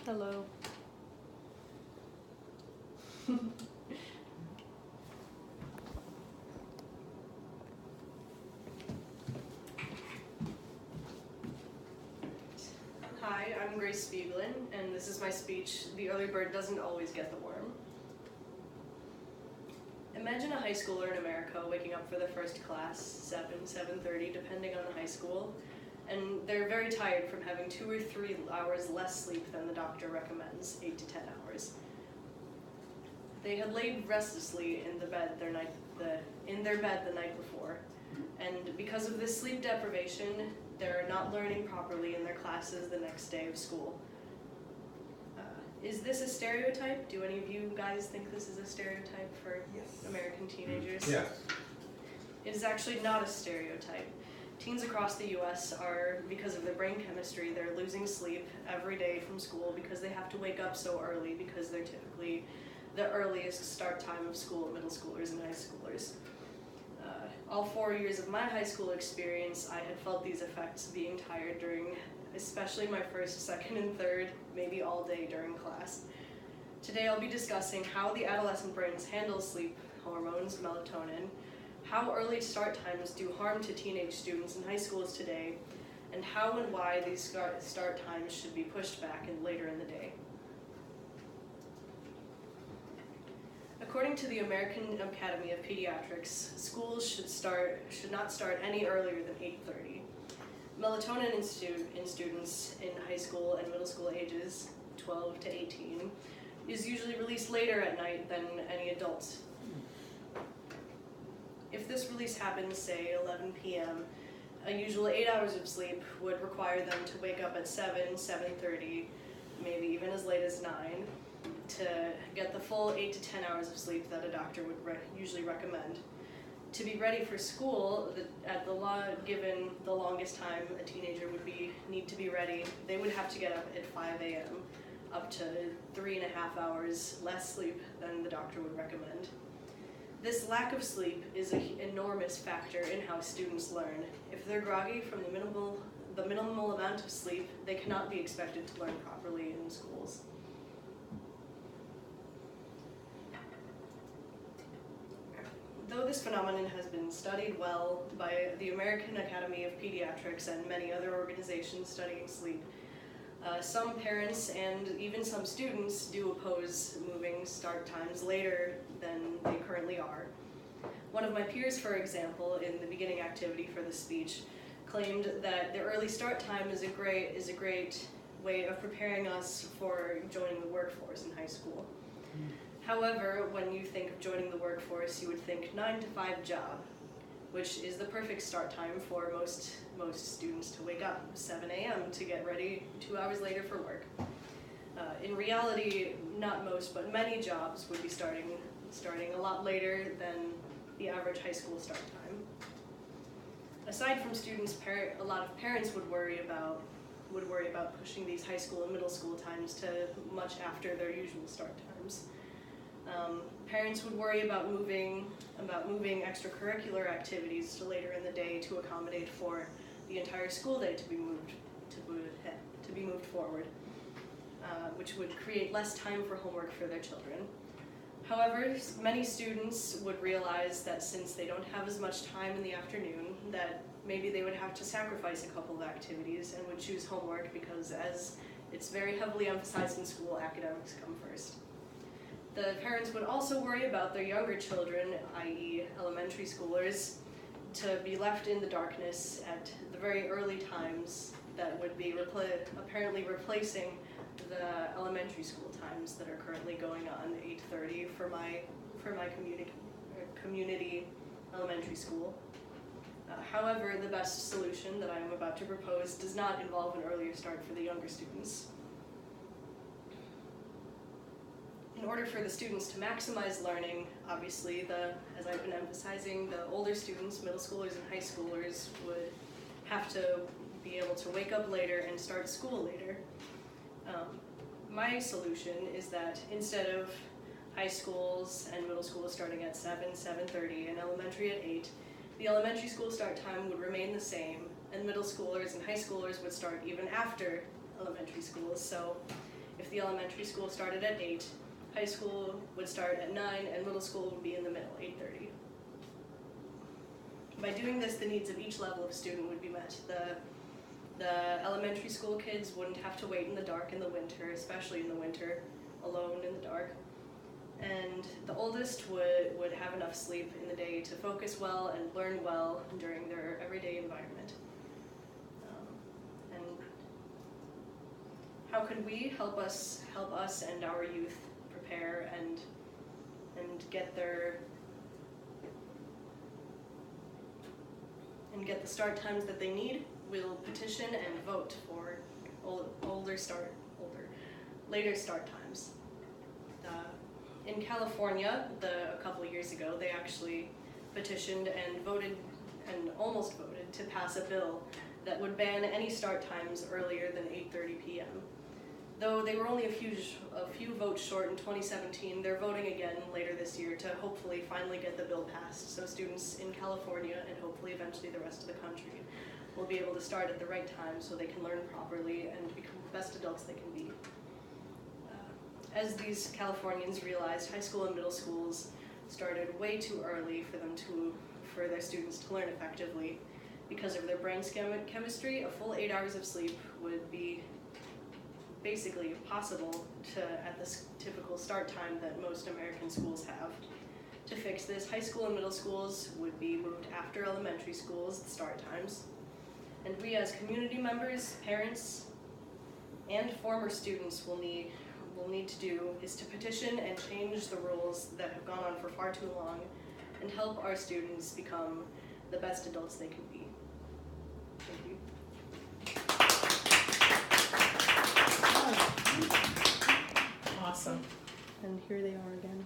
Hello. Hi, I'm Grace Spiegelin, and this is my speech, The Early Bird Doesn't Always Get the Worm. Imagine a high schooler in America waking up for their first class, 7:30, depending on the high school, and they're very tired from having 2 or 3 hours less sleep than the doctor recommends, 8 to 10 hours. They had laid restlessly in their bed the night before, and because of this sleep deprivation, they're not learning properly in their classes the next day of school. Is this a stereotype? Do any of you guys think this is a stereotype for American teenagers? Yes. It is actually not a stereotype. Teens across the US are, because of their brain chemistry, they're losing sleep every day from school because they have to wake up so early because they're typically the earliest start time of school, middle schoolers and high schoolers. All 4 years of my high school experience, I had felt these effects being tired during especially my first, second, and third, maybe all day during class. Today I'll be discussing how the adolescent brains handle sleep hormones, melatonin, how early start times do harm to teenage students in high schools today, and how and why these start times should be pushed back and later in the day. According to the American Academy of Pediatrics, schools should not start any earlier than 8:30. Melatonin in students in high school and middle school ages, 12 to 18, is usually released later at night than any adult. If this release happens, say 11 p.m., a usual 8 hours of sleep would require them to wake up at 7:30, maybe even as late as 9, to get the full 8 to 10 hours of sleep that a doctor would usually recommend. To be ready for school, given the longest time a teenager would need to be ready, they would have to get up at 5 a.m., up to 3.5 hours less sleep than the doctor would recommend. This lack of sleep is an enormous factor in how students learn. If they're groggy from the minimal amount of sleep, they cannot be expected to learn properly in schools. Though this phenomenon has been studied well by the American Academy of Pediatrics and many other organizations studying sleep, some parents and even some students do oppose moving start times later than they currently are. One of my peers, for example, in the beginning activity for the speech, claimed that the early start time is a great way of preparing us for joining the workforce in high school. However, when you think of joining the workforce, you would think 9 to 5 job, which is the perfect start time for most students to wake up, 7 a.m. to get ready 2 hours later for work. In reality, not most, but many jobs would be starting a lot later than the average high school start time. Aside from students, a lot of parents would worry about pushing these high school and middle school times to much after their usual start times. Parents would worry about moving extracurricular activities to later in the day to accommodate for the entire school day to be moved forward, which would create less time for homework for their children. However, many students would realize that since they don't have as much time in the afternoon, that maybe they would have to sacrifice a couple of activities and would choose homework because, as it's very heavily emphasized in school, academics come first. The parents would also worry about their younger children, i.e. elementary schoolers, to be left in the darkness at the very early times that would be apparently replacing the elementary school times that are currently going on, 8:30 for my community elementary school. However, the best solution that I am about to propose does not involve an earlier start for the younger students. In order for the students to maximize learning, obviously, as I've been emphasizing, the older students, middle schoolers and high schoolers, would have to be able to wake up later and start school later. My solution is that instead of high schools and middle schools starting at 7:30, and elementary at 8, the elementary school start time would remain the same, and middle schoolers and high schoolers would start even after elementary schools. So if the elementary school started at 8, high school would start at 9, and middle school would be in the middle, 8:30. By doing this, the needs of each level of student would be met. The elementary school kids wouldn't have to wait in the dark in the winter, especially in the winter, alone in the dark. And the oldest would have enough sleep in the day to focus well and learn well during their everyday environment. And how could we help us and our youth prepare and get the start times that they need? We'll petition and vote for later start times. In California, a couple of years ago, they actually petitioned and voted, and almost voted, to pass a bill that would ban any start times earlier than 8:30 p.m. Though they were only a few votes short in 2017, they're voting again later this year to hopefully finally get the bill passed, so students in California, and hopefully eventually the rest of the country, will be able to start at the right time so they can learn properly and become the best adults they can be. As these Californians realized, high school and middle schools started way too early for their students to learn effectively. Because of their brain chemistry, a full 8 hours of sleep would be basically impossible at the typical start time that most American schools have. To fix this, high school and middle schools would be moved after elementary schools, the start times. And we as community members, parents, and former students will need to do is to petition and change the rules that have gone on for far too long and help our students become the best adults they can be. Thank you. Awesome. And here they are again.